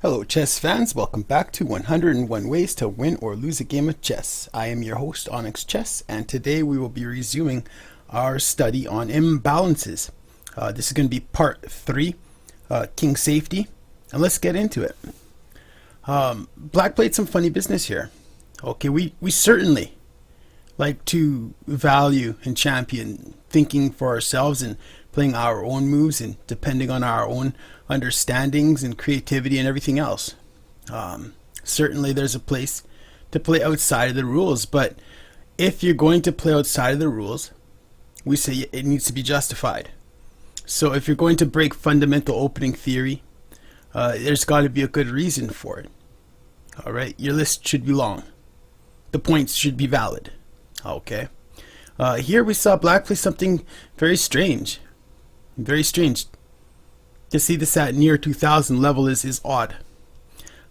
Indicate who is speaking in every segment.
Speaker 1: Hello chess fans, welcome back to 101 Ways to Win or Lose a Game of Chess. I am your host Onyx Chess, and today we will be resuming our study on imbalances. This is going to be part 3, king safety, and let's get into it. Black played some funny business here. Okay, we certainly like to value and champion thinking for ourselves and playing our own moves and depending on our own understandings and creativity and everything else. Certainly there's a place to play outside of the rules, but if you're going to play outside of the rules, we say it needs to be justified. So if you're going to break fundamental opening theory, there's got to be a good reason for it. Alright, your list should be long. The points should be valid. Okay. Here we saw black play something very strange. Very strange. To see this at near 2000 level is odd.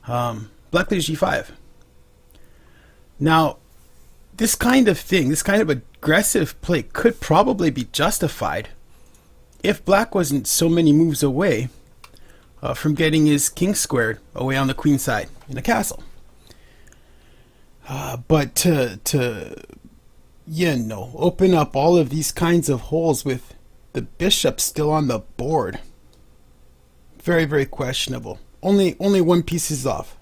Speaker 1: Black plays g5. Now, this kind of thing, this kind of aggressive play could probably be justified if black wasn't so many moves away from getting his king squared away on the queen side in a castle. But to open up all of these kinds of holes with the bishop still on the board, very, very questionable. Only one piece is off.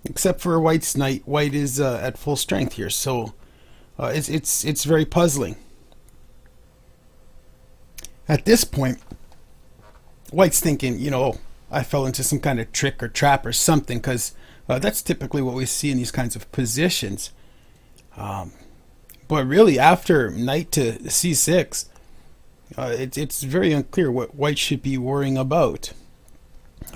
Speaker 1: Except for white's knight, white is at full strength here, so it's very puzzling. At this point, white's thinking, I fell into some kind of trick or trap or something, because that's typically what we see in these kinds of positions. But really, after knight to c6, it's very unclear what white should be worrying about.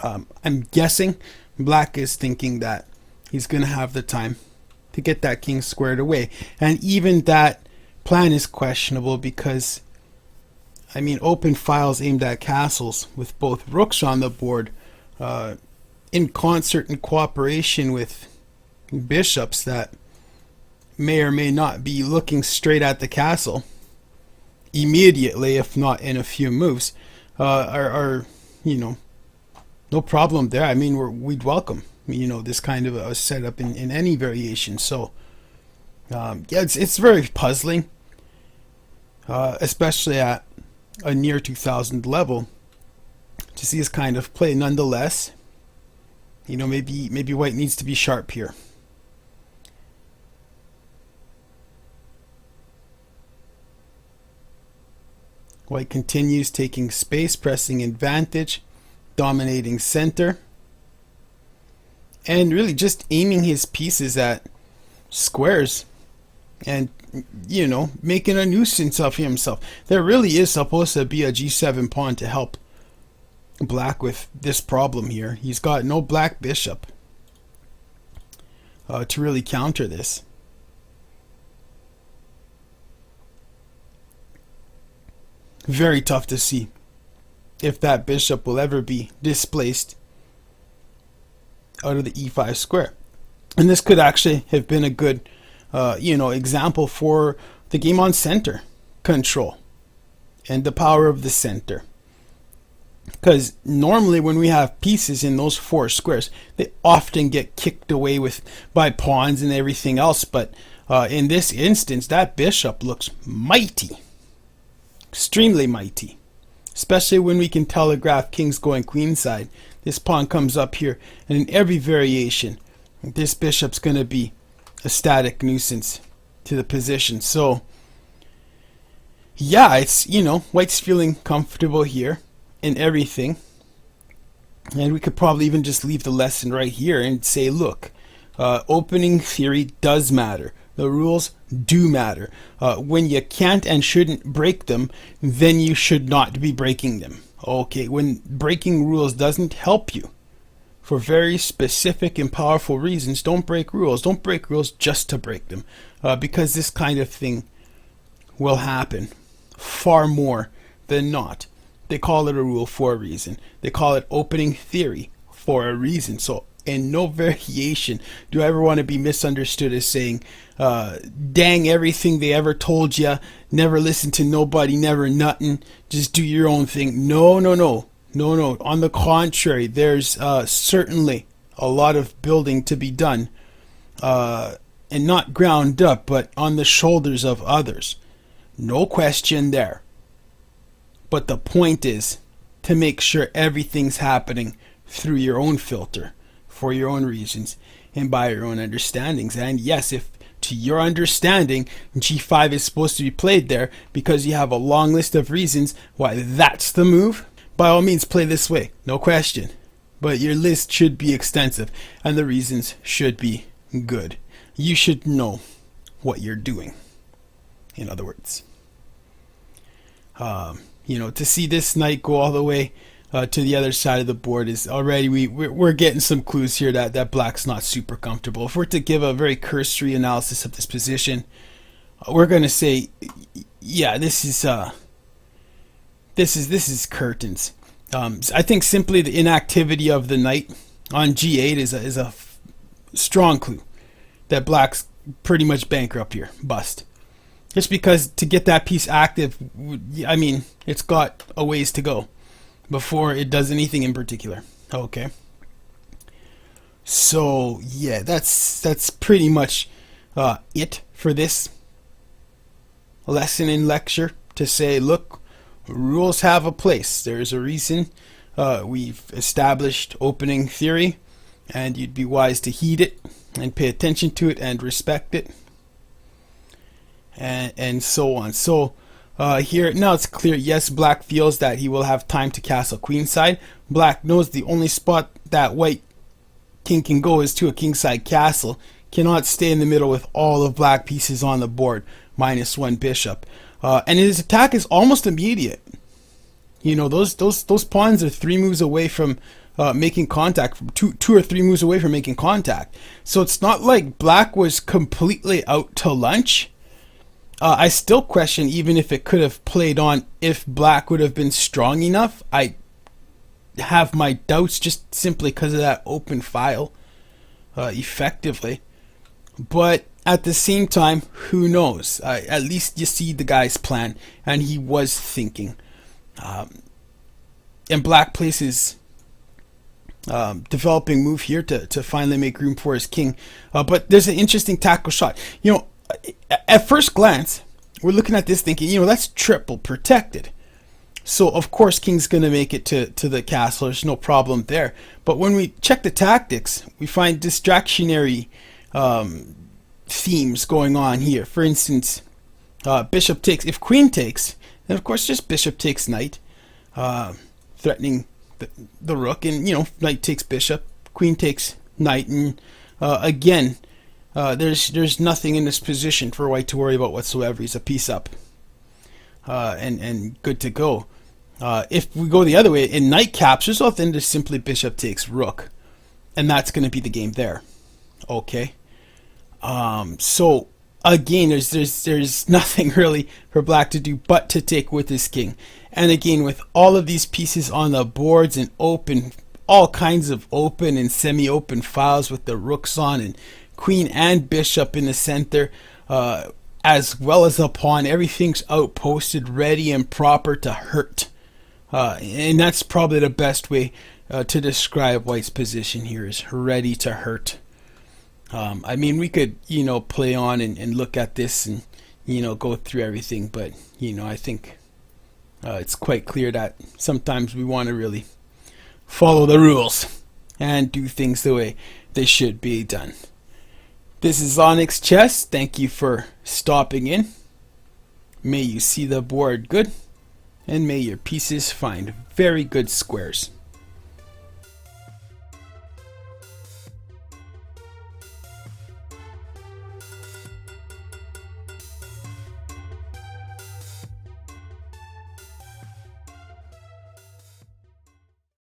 Speaker 1: I'm guessing black is thinking that he's going to have the time to get that king squared away. And even that plan is questionable because, open files aimed at castles with both rooks on the board in concert and cooperation with bishops that may or may not be looking straight at the castle immediately, if not in a few moves, are no problem there. We'd welcome this kind of a setup in any variation. So it's very puzzling, especially at a near 2000 level, to see this kind of play. Nonetheless, maybe white needs to be sharp here. White continues taking space, pressing advantage, dominating center, and really just aiming his pieces at squares and, making a nuisance of himself. There really is supposed to be a g7 pawn to help black with this problem here. He's got no black bishop to really counter this. Very tough to see if that bishop will ever be displaced out of the e5 square. And this could actually have been a good example for the game on center control and the power of the center. Because normally when we have pieces in those four squares, they often get kicked away by pawns and everything else. But in this instance, that bishop looks mighty. Extremely mighty, especially when we can telegraph kings going queenside. This pawn comes up here, and in every variation, this bishop's going to be a static nuisance to the position. So, yeah, it's, white's feeling comfortable here in everything. And we could probably even just leave the lesson right here and say, look, opening theory does matter. The rules do matter. When you can't and shouldn't break them, then you should not be breaking them. Okay, when breaking rules doesn't help you for very specific and powerful reasons, don't break rules. Don't break rules just to break them, because this kind of thing will happen far more than not. They call it a rule for a reason. They call it opening theory for a reason. So in no variation do I ever want to be misunderstood as saying, dang everything they ever told you, never listen to nobody, never nothing, just do your own thing. No. No, no. On the contrary, there's certainly a lot of building to be done, and not ground up, but on the shoulders of others. No question there. But the point is to make sure everything's happening through your own filter, for your own reasons, and by your own understandings. And yes, if to your understanding g5 is supposed to be played there because you have a long list of reasons why that's the move, by all means play this way, no question. But your list should be extensive and the reasons should be good. You should know what you're doing, in other words. To see this knight go all the way to the other side of the board is already, we're getting some clues here that black's not super comfortable. If we're to give a very cursory analysis of this position, we're going to say, yeah, this is curtains. I think simply the inactivity of the knight on g8 is a strong clue that black's pretty much bankrupt here, bust. Just because to get that piece active, I mean, it's got a ways to go before it does anything in particular. Okay. So yeah, that's pretty much it for this lesson in lecture, to say, look, rules have a place. There's a reason we've established opening theory, and you'd be wise to heed it and pay attention to it and respect it, and so on. So here now it's clear, yes, black feels that he will have time to castle queenside. Black knows the only spot that white king can go is to a kingside castle. Cannot stay in the middle with all of black pieces on the board, minus one bishop. And his attack is almost immediate. You know, those pawns are 3 moves away from making contact, from two or three moves away from making contact. So it's not like black was completely out to lunch. I still question even if it could have played on, if black would have been strong enough. I have my doubts just simply because of that open file, effectively. But at the same time, who knows? At least you see the guy's plan, and he was thinking. And black plays his developing move here to finally make room for his king. But there's an interesting tactical shot. You know, at first glance, we're looking at this thinking, you know, that's triple protected. So, of course, king's going to make it to the castle. There's no problem there. But when we check the tactics, we find distractionary themes going on here. For instance, bishop takes. If queen takes, then, of course, just bishop takes knight, threatening the rook. And, you know, knight takes bishop, queen takes knight. And, again, there's nothing in this position for white to worry about whatsoever. He's a piece up, and good to go. If we go the other way and knight captures, well, then there's simply bishop takes rook, and that's going to be the game there. Okay. So again, there's nothing really for black to do but to take with his king. And again, with all of these pieces on the boards and open, all kinds of open and semi-open files with the rooks on and queen and bishop in the center, as well as a pawn, everything's outposted, ready and proper to hurt. And that's probably the best way to describe white's position here, is ready to hurt. I mean, we could, you know, play on and look at this and, you know, go through everything, but, you know, I think it's quite clear that sometimes we want to really follow the rules and do things the way they should be done. This is Onyx Chess. Thank you for stopping in. May you see the board good, and may your pieces find very good squares.